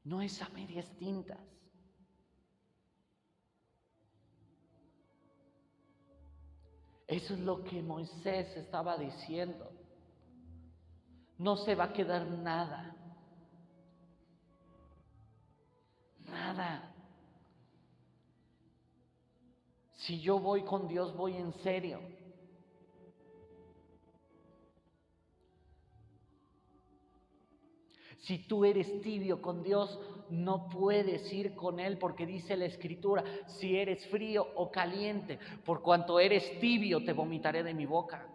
[SPEAKER 1] No es a medias tintas. Eso es lo que Moisés estaba diciendo. No se va a quedar nada. Nada. Si yo voy con Dios, voy en serio. Si tú eres tibio con Dios, no puedes ir con Él, porque dice la Escritura, si eres frío o caliente, por cuanto eres tibio, te vomitaré de mi boca.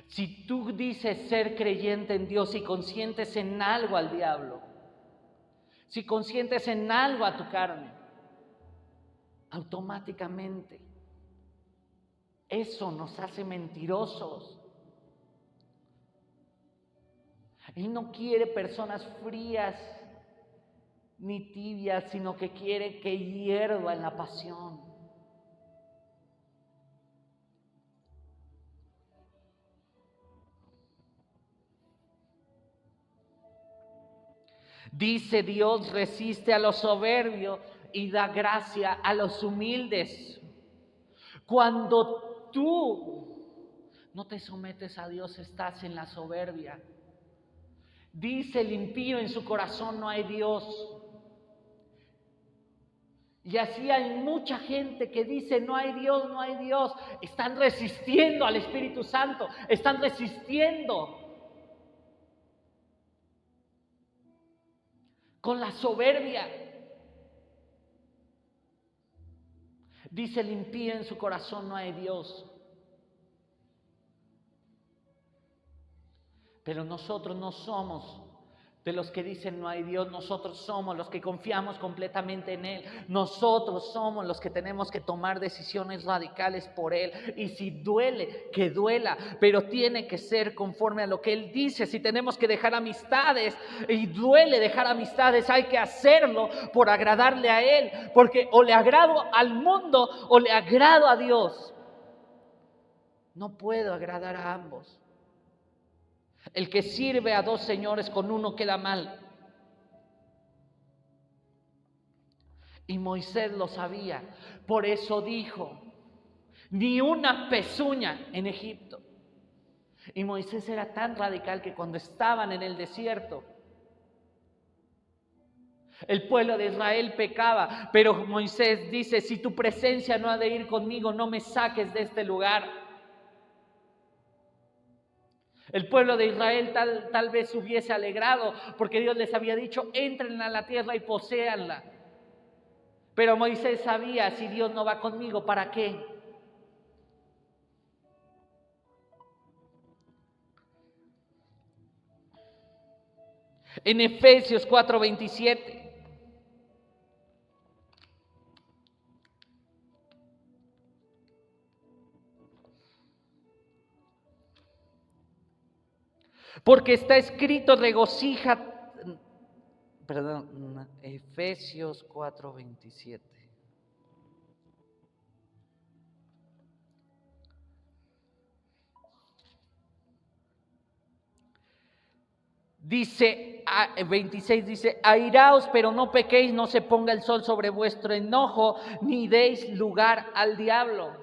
[SPEAKER 1] Si tú dices ser creyente en Dios y consientes en algo al diablo, si consientes en algo a tu carne, automáticamente eso nos hace mentirosos. Él no quiere personas frías ni tibias, sino que quiere que hierva en la pasión. Dice Dios resiste a los soberbios y da gracia a los humildes. Cuando tú no te sometes a Dios, estás en la soberbia. Dice el impío en su corazón no hay Dios. Y así hay mucha gente que dice no hay Dios, no hay Dios. Están resistiendo al Espíritu Santo, están resistiendo con la soberbia. Dice el impío en su corazón no hay Dios. Pero nosotros no somos de los que dicen no hay Dios, nosotros somos los que confiamos completamente en Él. Nosotros somos los que tenemos que tomar decisiones radicales por Él. Y si duele, que duela, pero tiene que ser conforme a lo que Él dice. Si tenemos que dejar amistades y duele dejar amistades, hay que hacerlo por agradarle a Él. Porque o le agrado al mundo o le agrado a Dios. No puedo agradar a ambos. El que sirve a dos señores, con uno queda mal. Y Moisés lo sabía. Por eso dijo, ni una pezuña en Egipto. Y Moisés era tan radical que cuando estaban en el desierto, el pueblo de Israel pecaba. Pero Moisés dice, si tu presencia no ha de ir conmigo, no me saques de este lugar. El pueblo de Israel tal vez se hubiese alegrado porque Dios les había dicho, entren a la tierra y poséanla. Pero Moisés sabía, si Dios no va conmigo, ¿para qué? En Efesios 4:27. Porque está escrito, Efesios 4:27. Dice, 26 dice, airaos, pero no pequéis, no se ponga el sol sobre vuestro enojo, ni deis lugar al diablo.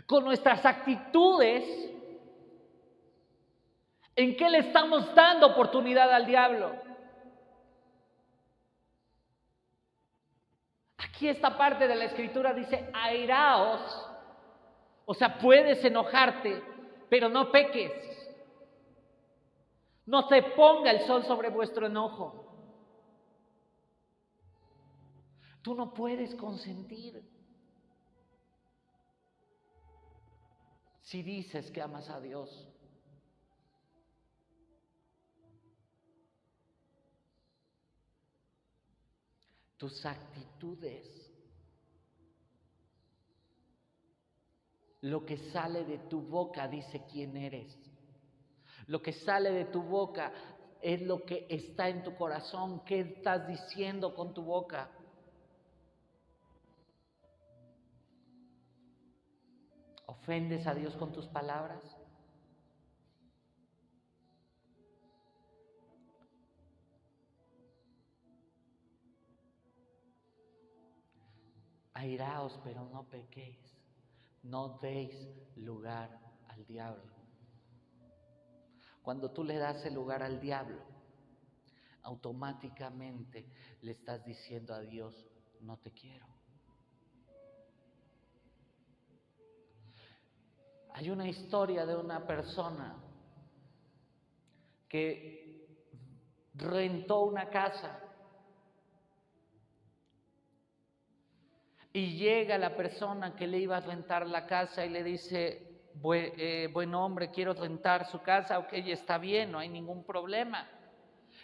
[SPEAKER 1] Con nuestras actitudes, ¿en qué le estamos dando oportunidad al diablo? Aquí esta parte de la escritura dice, airaos, o sea, puedes enojarte, pero no peques. No se ponga el sol sobre vuestro enojo. Tú no puedes consentir si dices que amas a Dios. Tus actitudes, lo que sale de tu boca dice quién eres. Lo que sale de tu boca es lo que está en tu corazón. ¿Qué estás diciendo con tu boca? ¿Ofendes a Dios con tus palabras? Airaos, pero no pequéis. No deis lugar al diablo. Cuando tú le das el lugar al diablo, automáticamente le estás diciendo a Dios, no te quiero. Hay una historia de una persona que rentó una casa y llega la persona que le iba a rentar la casa y le dice, buen hombre, quiero rentar su casa, ok, está bien, no hay ningún problema.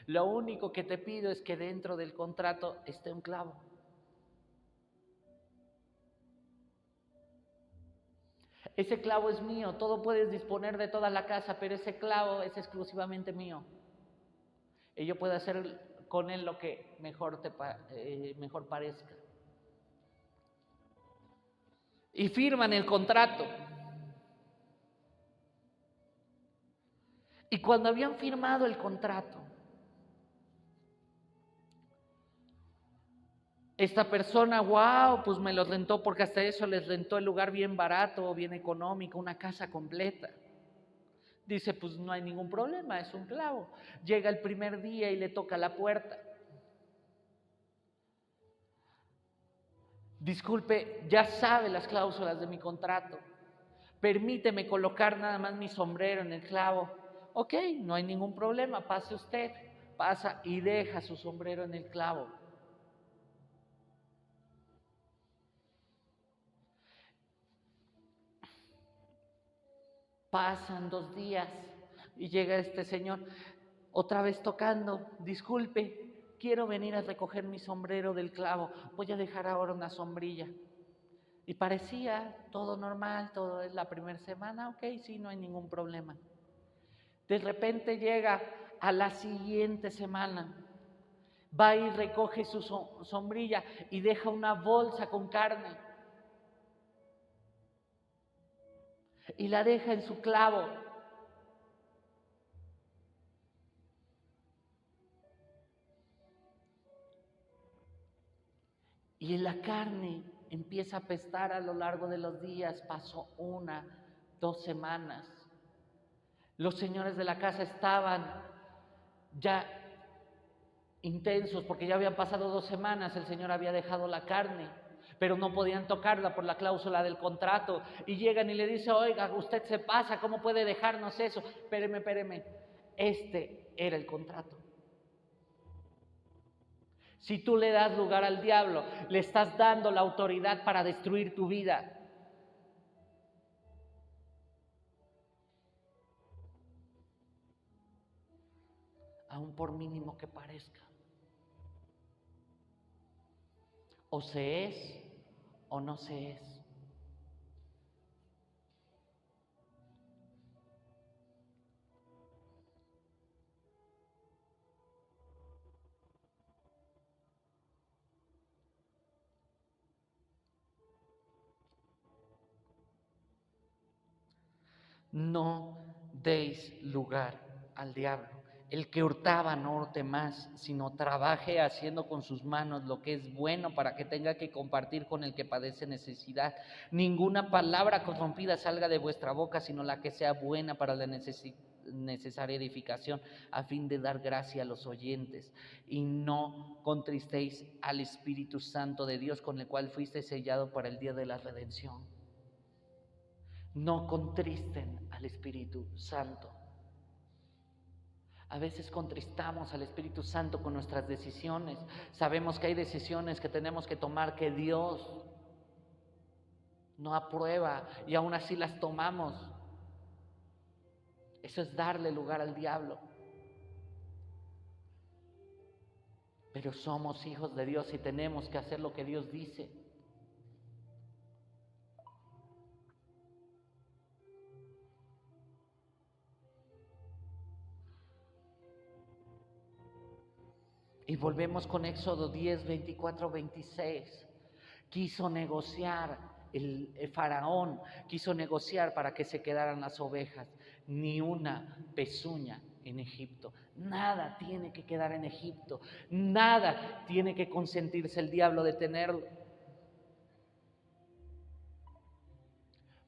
[SPEAKER 1] Lo único que te pido es que dentro del contrato esté un clavo. Ese clavo es mío, todo puedes disponer de toda la casa, pero ese clavo es exclusivamente mío. Y yo puedo hacer con él lo que mejor parezca. Y firman el contrato. Y cuando habían firmado el contrato, Esta persona, wow, pues me lo rentó porque hasta eso les rentó el lugar bien barato, bien económico, una casa completa. Dice, pues no hay ningún problema, es un clavo. Llega el primer día y le toca la puerta. Disculpe, ya sabe las cláusulas de mi contrato. Permíteme colocar nada más mi sombrero en el clavo. Ok, no hay ningún problema, pase usted. Pasa y deja su sombrero en el clavo. Pasan 2 días y llega este señor otra vez tocando. Disculpe, quiero venir a recoger mi sombrero del clavo. Voy a dejar ahora una sombrilla. Y parecía todo normal, todo es la primera semana, ok, sí, no hay ningún problema. De repente llega a la siguiente semana, va y recoge su sombrilla y deja una bolsa con carne y la deja en su clavo. Y la carne empieza a apestar a lo largo de los días. Pasó 1, 2 semanas. Los señores de la casa estaban ya intensos porque ya habían pasado 2 semanas. El señor había dejado la carne, pero no podían tocarla por la cláusula del contrato. Y llegan y le dicen, oiga, usted se pasa, ¿cómo puede dejarnos eso? Espéreme. Este era el contrato. Si tú le das lugar al diablo, le estás dando la autoridad para destruir tu vida. Aún por mínimo que parezca. O se es o no se es. No deis lugar al diablo. El que hurtaba no hurte más, sino trabaje haciendo con sus manos lo que es bueno para que tenga que compartir con el que padece necesidad. Ninguna palabra corrompida salga de vuestra boca, sino la que sea buena para la necesaria edificación, a fin de dar gracia a los oyentes. Y no contristéis al Espíritu Santo de Dios, con el cual fuiste sellado para el día de la redención. No contristen al Espíritu Santo. A veces contristamos al Espíritu Santo con nuestras decisiones. Sabemos que hay decisiones que tenemos que tomar que Dios no aprueba y aún así las tomamos. Eso es darle lugar al diablo. Pero somos hijos de Dios y tenemos que hacer lo que Dios dice. Y volvemos con Éxodo 10, 24, 26. Quiso negociar, el faraón quiso negociar para que se quedaran las ovejas. Ni una pezuña en Egipto. Nada tiene que quedar en Egipto. Nada tiene que consentirse el diablo de tenerlo.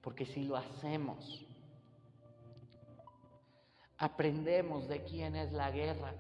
[SPEAKER 1] Porque si lo hacemos, aprendemos de quién es la guerra.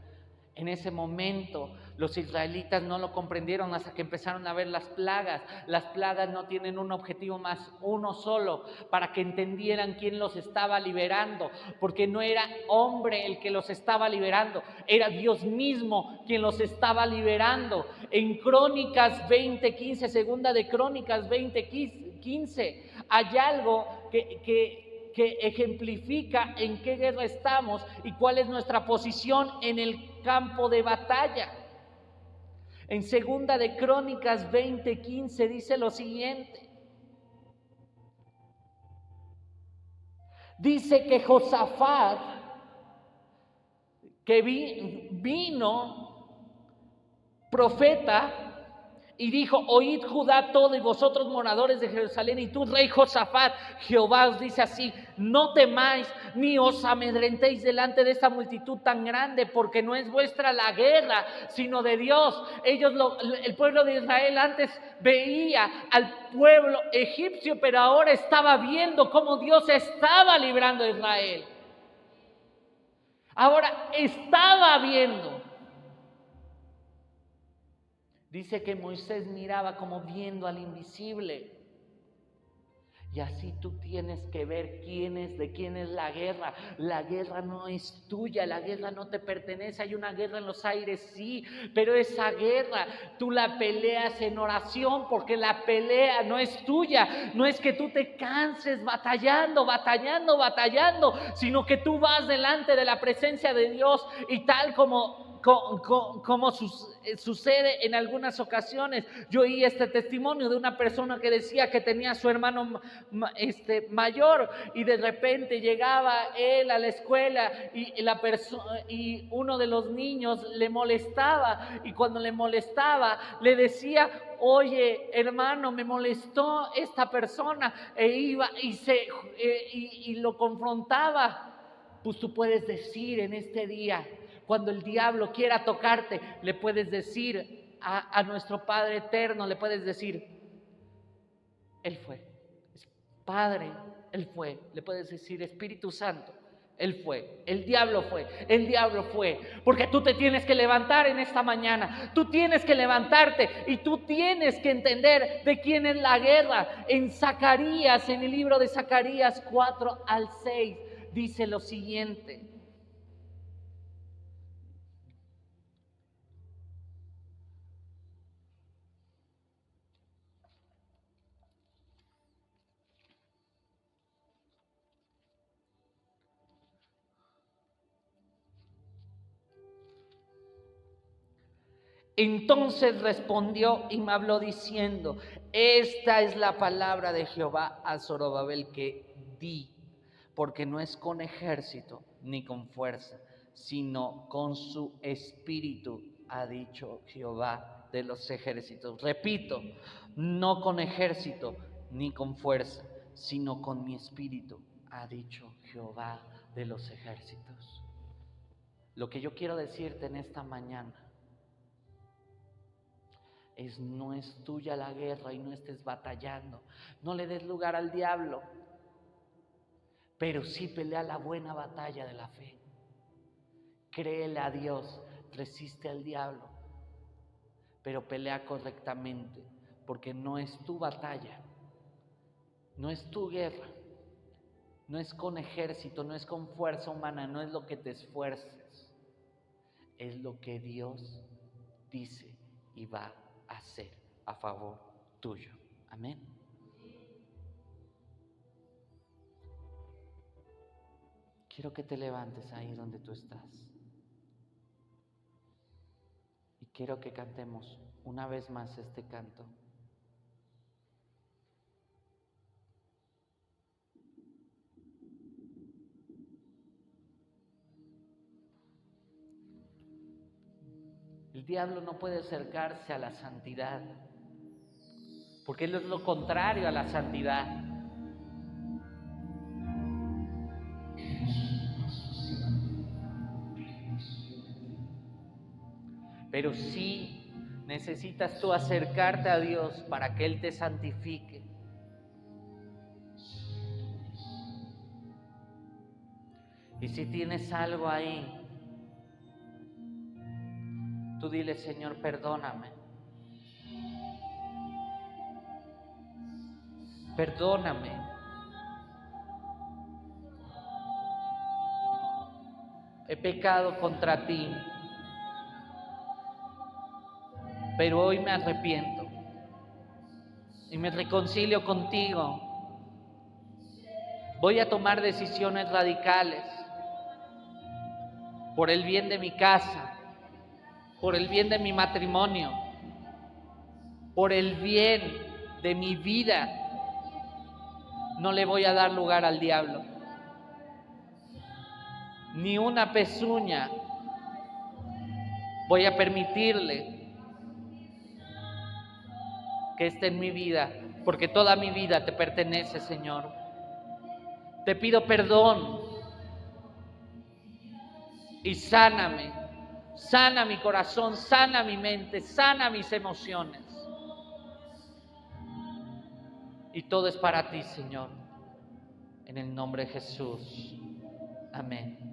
[SPEAKER 1] En ese momento los israelitas no lo comprendieron hasta que empezaron a ver las plagas. Las plagas no tienen un objetivo más, uno solo, para que entendieran quién los estaba liberando, porque no era hombre el que los estaba liberando, era Dios mismo quien los estaba liberando. En Crónicas 20:15, segunda de Crónicas 20:15, hay algo que ejemplifica en qué guerra estamos y cuál es nuestra posición en el campo de batalla. En segunda de Crónicas 20:15 dice lo siguiente. Dice que Josafat, que vino profeta Y dijo: oíd Judá todo y vosotros moradores de Jerusalén, y tú rey Josafat, Jehová os dice así: no temáis ni os amedrentéis delante de esta multitud tan grande, porque no es vuestra la guerra, sino de Dios. El pueblo de Israel antes veía al pueblo egipcio, pero ahora estaba viendo cómo Dios estaba librando a Israel. Ahora estaba viendo. Dice que Moisés miraba como viendo al invisible. Y así tú tienes que ver de quién es la guerra. La guerra no es tuya, la guerra no te pertenece. Hay una guerra en los aires, sí, pero esa guerra tú la peleas en oración, porque la pelea no es tuya. No es que tú te canses batallando, sino que tú vas delante de la presencia de Dios y tal como sucede en algunas ocasiones. Yo oí este testimonio de una persona que decía que tenía a su hermano mayor, y de repente llegaba él a la escuela y uno de los niños le molestaba, y cuando le molestaba le decía: oye hermano, me molestó esta persona, e iba y lo confrontaba. Pues tú puedes decir en este día, cuando el diablo quiera tocarte, le puedes decir a nuestro Padre eterno, le puedes decir: Él fue. Padre, Él fue. Le puedes decir: Espíritu Santo, Él fue. El diablo fue. Porque tú te tienes que levantar en esta mañana. Tú tienes que levantarte y tú tienes que entender de quién es la guerra. En Zacarías, en el libro de Zacarías 4-6, dice lo siguiente. Entonces respondió y me habló diciendo: esta es la palabra de Jehová a Zorobabel, que di, porque no es con ejército ni con fuerza, sino con su espíritu, ha dicho Jehová de los ejércitos. Repito: no con ejército ni con fuerza, sino con mi espíritu, ha dicho Jehová de los ejércitos. Lo que yo quiero decirte en esta mañana es: no es tuya la guerra y no estés batallando. No le des lugar al diablo, pero sí pelea la buena batalla de la fe. Créele a Dios, resiste al diablo, pero pelea correctamente, porque no es tu batalla, no es tu guerra, no es con ejército, no es con fuerza humana, no es lo que te esfuerces, es lo que Dios dice y va a hacer a favor tuyo. Amén. Quiero que te levantes ahí donde tú estás. Y quiero que cantemos una vez más este canto. El diablo no puede acercarse a la santidad, porque él es lo contrario a la santidad. Pero sí necesitas tú acercarte a Dios para que Él te santifique. Y si tienes algo ahí, tú dile: Señor, perdóname. Perdóname. He pecado contra ti, pero hoy me arrepiento y me reconcilio contigo. Voy a tomar decisiones radicales por el bien de mi casa, por el bien de mi matrimonio, por el bien de mi vida. No le voy a dar lugar al diablo. Ni una pezuña voy a permitirle que esté en mi vida, porque toda mi vida te pertenece, Señor. Te pido perdón y sáname, sana mi corazón, sana mi mente, sana mis emociones. Y todo es para ti, Señor, en el nombre de Jesús. Amén.